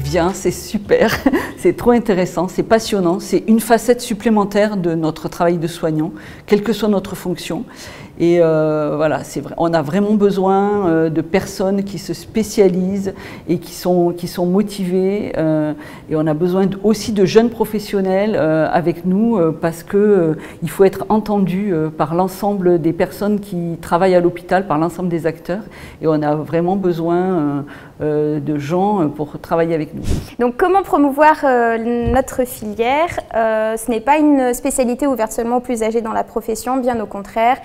viens, c'est super, c'est trop intéressant, c'est passionnant, c'est une facette supplémentaire de notre travail de soignant, quelle que soit notre fonction. Et voilà, c'est vrai, on a vraiment besoin de personnes qui se spécialisent et qui sont motivées. Et on a besoin aussi de jeunes professionnels avec nous parce qu'il faut être entendu par l'ensemble des personnes qui travaillent à l'hôpital, par l'ensemble des acteurs. Et on a vraiment besoin de gens pour travailler avec nous. Donc comment promouvoir notre filière? Ce n'est pas une spécialité ouverte seulement aux plus âgés dans la profession, bien au contraire.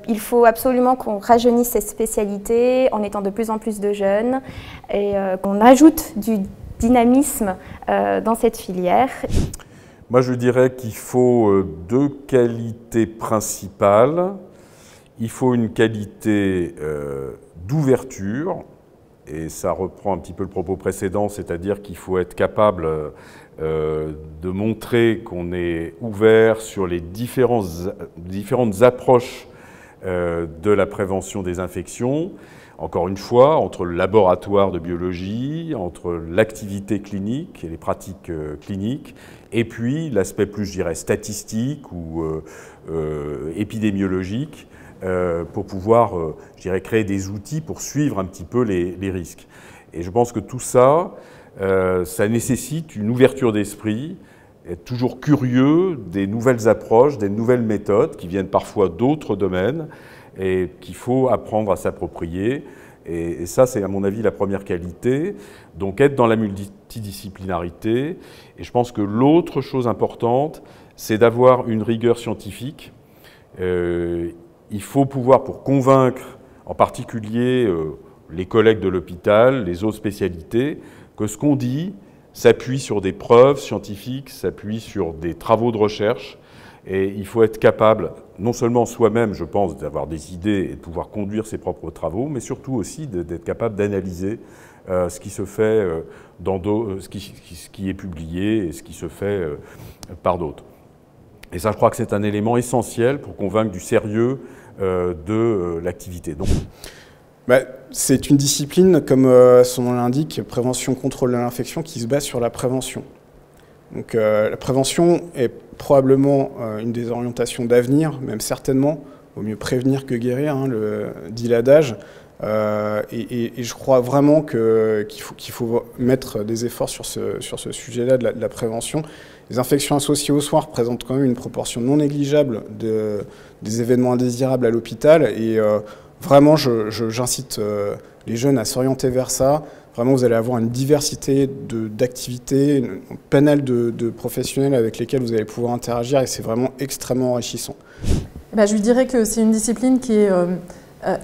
Il faut absolument qu'on rajeunisse cette spécialité en étant de plus en plus de jeunes et qu'on ajoute du dynamisme dans cette filière. Moi, je dirais qu'il faut deux qualités principales. Il faut une qualité d'ouverture, et ça reprend un petit peu le propos précédent, c'est-à-dire qu'il faut être capable de montrer qu'on est ouvert sur les différentes approches de la prévention des infections. Encore une fois, entre le laboratoire de biologie, entre l'activité clinique et les pratiques cliniques, et puis l'aspect plus, je dirais, statistique ou épidémiologique, pour pouvoir, je dirais, créer des outils pour suivre un petit peu les risques. Et je pense que tout ça, ça nécessite une ouverture d'esprit, être toujours curieux des nouvelles approches, des nouvelles méthodes qui viennent parfois d'autres domaines et qu'il faut apprendre à s'approprier. Et ça, c'est à mon avis la première qualité. Donc être dans la multidisciplinarité. Et je pense que l'autre chose importante, c'est d'avoir une rigueur scientifique. Il faut pouvoir, pour convaincre en particulier les collègues de l'hôpital, les autres spécialités, que ce qu'on dit s'appuie sur des preuves scientifiques, s'appuie sur des travaux de recherche. Et il faut être capable, non seulement soi-même, je pense, d'avoir des idées et de pouvoir conduire ses propres travaux, mais surtout aussi d'être capable d'analyser ce qui se fait ce qui est publié et ce qui se fait par d'autres. Et ça, je crois que c'est un élément essentiel pour convaincre du sérieux de l'activité. C'est une discipline, comme son nom l'indique, prévention-contrôle de l'infection, qui se base sur la prévention. Donc la prévention est probablement une des orientations d'avenir, même certainement. Il vaut mieux prévenir que guérir, hein, dit l'adage. Et je crois vraiment qu'il faut mettre des efforts sur ce sujet-là de la prévention. Les infections associées aux soins représentent quand même une proportion non négligeable des événements indésirables à l'hôpital. Et vraiment, j'incite les jeunes à s'orienter vers ça. Vraiment, vous allez avoir une diversité d'activités, un panel de professionnels avec lesquels vous allez pouvoir interagir et c'est vraiment extrêmement enrichissant. Je lui dirais que c'est une discipline qui est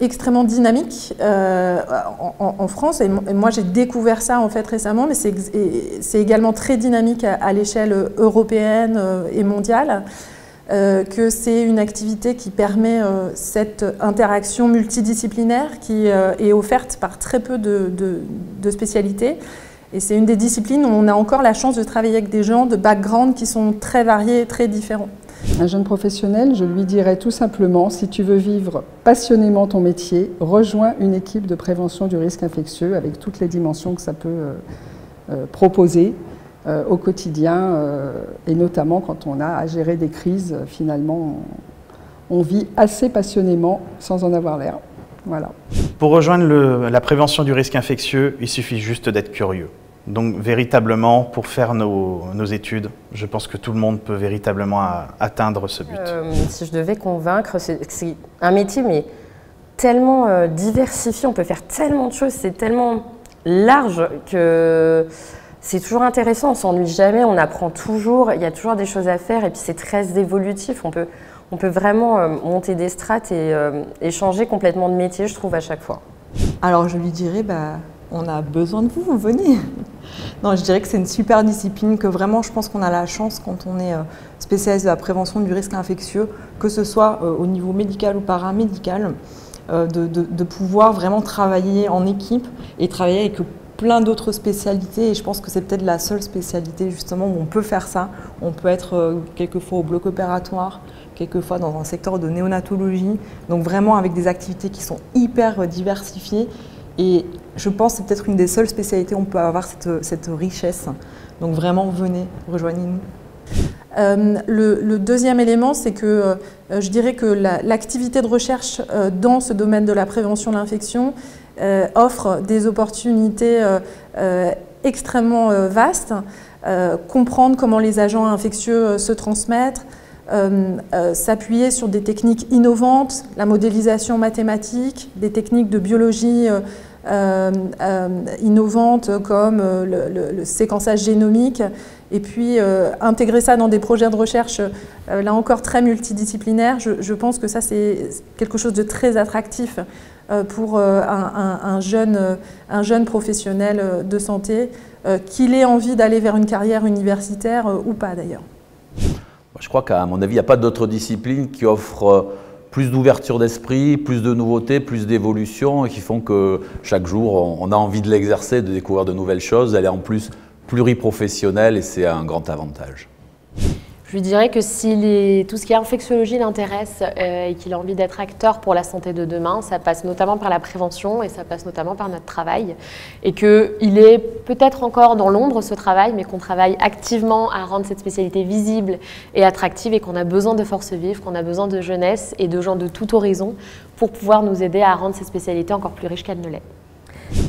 extrêmement dynamique en France et moi j'ai découvert ça en fait récemment, mais c'est également très dynamique à l'échelle européenne et mondiale. Que c'est une activité qui permet cette interaction multidisciplinaire qui est offerte par très peu de spécialités. Et c'est une des disciplines où on a encore la chance de travailler avec des gens de background qui sont très variés et très différents. Un jeune professionnel, je lui dirais tout simplement, si tu veux vivre passionnément ton métier, rejoins une équipe de prévention du risque infectieux avec toutes les dimensions que ça peut proposer au quotidien et notamment quand on a à gérer des crises, finalement on vit assez passionnément sans en avoir l'air. Voilà. Pour rejoindre la prévention du risque infectieux, il suffit juste d'être curieux. Donc véritablement, pour faire nos études, je pense que tout le monde peut véritablement atteindre ce but. Si je devais convaincre, c'est un métier mais tellement diversifié, on peut faire tellement de choses, c'est tellement large que c'est toujours intéressant, on ne s'ennuie jamais, on apprend toujours, il y a toujours des choses à faire et puis c'est très évolutif, on peut vraiment monter des strates et changer complètement de métier, je trouve, à chaque fois. Alors je lui dirais, on a besoin de vous, venez. Non, je dirais que c'est une super discipline, que vraiment je pense qu'on a la chance quand on est spécialiste de la prévention du risque infectieux, que ce soit au niveau médical ou paramédical, de pouvoir vraiment travailler en équipe et travailler avec plein d'autres spécialités et je pense que c'est peut-être la seule spécialité justement où on peut faire ça. On peut être quelquefois au bloc opératoire, quelquefois dans un secteur de néonatologie, donc vraiment avec des activités qui sont hyper diversifiées Et je pense que c'est peut-être une des seules spécialités où on peut avoir cette richesse. Donc vraiment, venez, rejoignez-nous. Le deuxième élément, c'est que je dirais que l'activité de recherche dans ce domaine de la prévention de l'infection offre des opportunités extrêmement vastes. Comprendre comment les agents infectieux se transmettent, s'appuyer sur des techniques innovantes, la modélisation mathématique, des techniques de biologie innovantes comme le séquençage génomique, et puis intégrer ça dans des projets de recherche, là encore très multidisciplinaires. Je pense que ça, c'est quelque chose de très attractif pour un jeune professionnel de santé, qu'il ait envie d'aller vers une carrière universitaire ou pas d'ailleurs. Je crois qu'à mon avis, il n'y a pas d'autres disciplines qui offrent plus d'ouverture d'esprit, plus de nouveautés, plus d'évolution et qui font que chaque jour, on a envie de l'exercer, de découvrir de nouvelles choses. Elle est en plus pluriprofessionnelle et c'est un grand avantage. Je lui dirais que si tout ce qui est infectiologie l'intéresse et qu'il a envie d'être acteur pour la santé de demain, ça passe notamment par la prévention et ça passe notamment par notre travail. Et qu'il est peut-être encore dans l'ombre ce travail, mais qu'on travaille activement à rendre cette spécialité visible et attractive et qu'on a besoin de forces vives, qu'on a besoin de jeunesse et de gens de tout horizon pour pouvoir nous aider à rendre cette spécialité encore plus riche qu'elle ne l'est.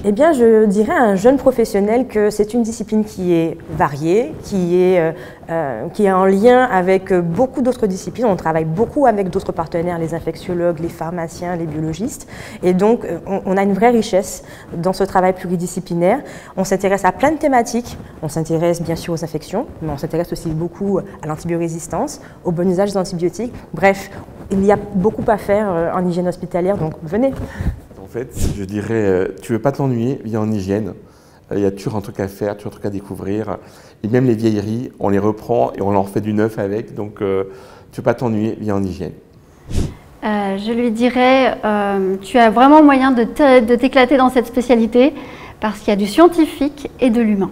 Eh bien, je dirais à un jeune professionnel que c'est une discipline qui est variée, qui est en lien avec beaucoup d'autres disciplines. On travaille beaucoup avec d'autres partenaires, les infectiologues, les pharmaciens, les biologistes. Et donc, on a une vraie richesse dans ce travail pluridisciplinaire. On s'intéresse à plein de thématiques. On s'intéresse bien sûr aux infections, mais on s'intéresse aussi beaucoup à l'antibiorésistance, au bon usage des antibiotiques. Bref, il y a beaucoup à faire en hygiène hospitalière, donc venez. En fait, je dirais, tu veux pas t'ennuyer, viens en hygiène. Il y a toujours un truc à faire, toujours un truc à découvrir. Et même les vieilleries, on les reprend et on en refait du neuf avec. Donc, tu veux pas t'ennuyer, viens en hygiène. Je lui dirais, tu as vraiment moyen de t'éclater dans cette spécialité parce qu'il y a du scientifique et de l'humain.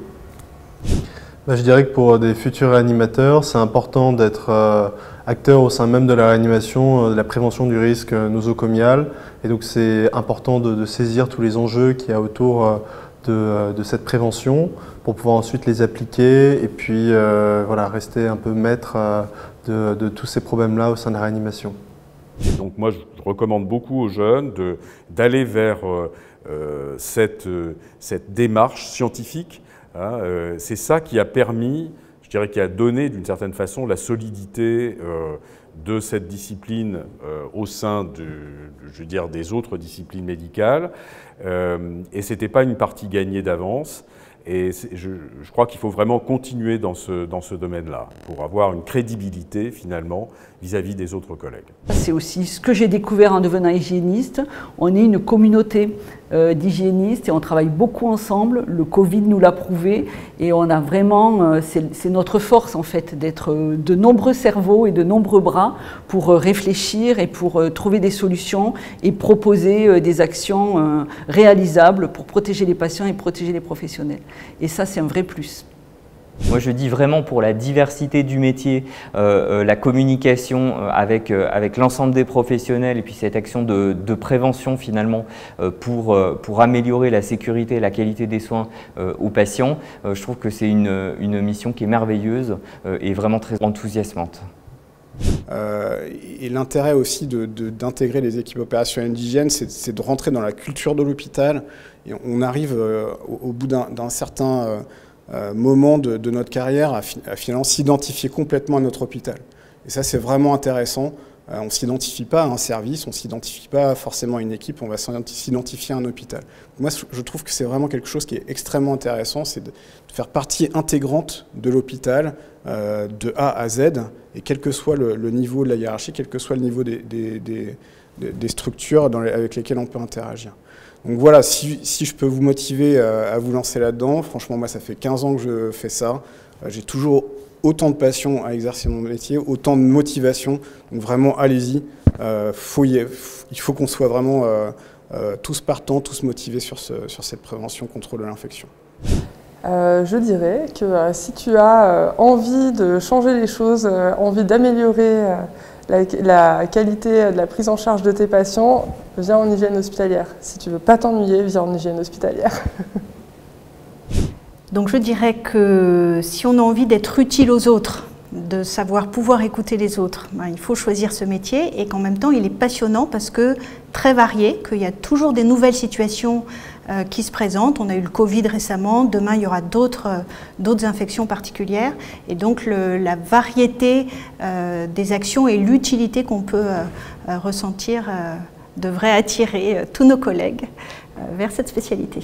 Je dirais que pour des futurs réanimateurs, c'est important d'être acteur au sein même de la réanimation, de la prévention du risque nosocomial. Et donc c'est important de saisir tous les enjeux qu'il y a autour de cette prévention pour pouvoir ensuite les appliquer et puis voilà, rester un peu maître de tous ces problèmes-là au sein de la réanimation. Et donc moi je recommande beaucoup aux jeunes d'aller vers cette démarche scientifique. Hein, c'est ça qui a permis, je dirais, qui a donné d'une certaine façon la solidité de cette discipline au sein je veux dire, des autres disciplines médicales. Et ce n'était pas une partie gagnée d'avance. Et je crois qu'il faut vraiment continuer dans ce domaine-là pour avoir une crédibilité finalement vis-à-vis des autres collègues. C'est aussi ce que j'ai découvert en devenant hygiéniste. On est une communauté d'hygiénistes et on travaille beaucoup ensemble. Le Covid nous l'a prouvé et on a vraiment, c'est notre force en fait d'être de nombreux cerveaux et de nombreux bras pour réfléchir et pour trouver des solutions et proposer des actions réalisables pour protéger les patients et protéger les professionnels. Et ça, c'est un vrai plus. Moi, je dis vraiment pour la diversité du métier, la communication avec l'ensemble des professionnels et puis cette action de prévention finalement pour améliorer la sécurité et la qualité des soins aux patients. Je trouve que c'est une mission qui est merveilleuse et vraiment très enthousiasmante. Et l'intérêt aussi d'intégrer les équipes opérationnelles d'hygiène, c'est de rentrer dans la culture de l'hôpital. Et on arrive au bout d'un certain moment de notre carrière à finalement s'identifier complètement à notre hôpital. Et ça, c'est vraiment intéressant. On ne s'identifie pas à un service, on ne s'identifie pas forcément à une équipe, on va s'identifier à un hôpital. Moi, je trouve que c'est vraiment quelque chose qui est extrêmement intéressant, c'est de faire partie intégrante de l'hôpital de A à Z, et quel que soit le niveau de la hiérarchie, quel que soit le niveau des structures avec lesquelles on peut interagir. Donc voilà, si je peux vous motiver à vous lancer là-dedans, franchement, moi, ça fait 15 ans que je fais ça. J'ai toujours autant de passion à exercer mon métier, autant de motivation. Donc vraiment, allez-y. Il faut qu'on soit vraiment tous partants, tous motivés sur cette prévention, contrôle de l'infection. Je dirais que si tu as envie de changer les choses, envie d'améliorer la qualité de la prise en charge de tes patients, viens en hygiène hospitalière. Si tu veux pas t'ennuyer, viens en hygiène hospitalière. Donc je dirais que si on a envie d'être utile aux autres, de savoir pouvoir écouter les autres, ben, il faut choisir ce métier et qu'en même temps il est passionnant parce que très varié, qu'il y a toujours des nouvelles situations qui se présentent. On a eu le Covid récemment, demain il y aura d'autres infections particulières et donc la variété des actions et l'utilité qu'on peut ressentir devrait attirer tous nos collègues vers cette spécialité.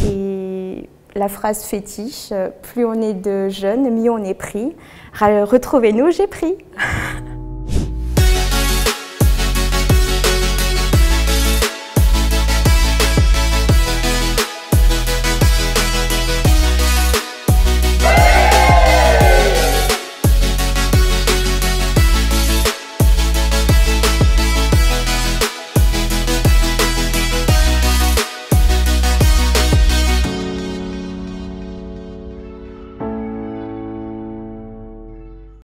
Et la phrase fétiche, plus on est de jeunes, mieux on est pris. Retrouvez-nous, j'ai pris.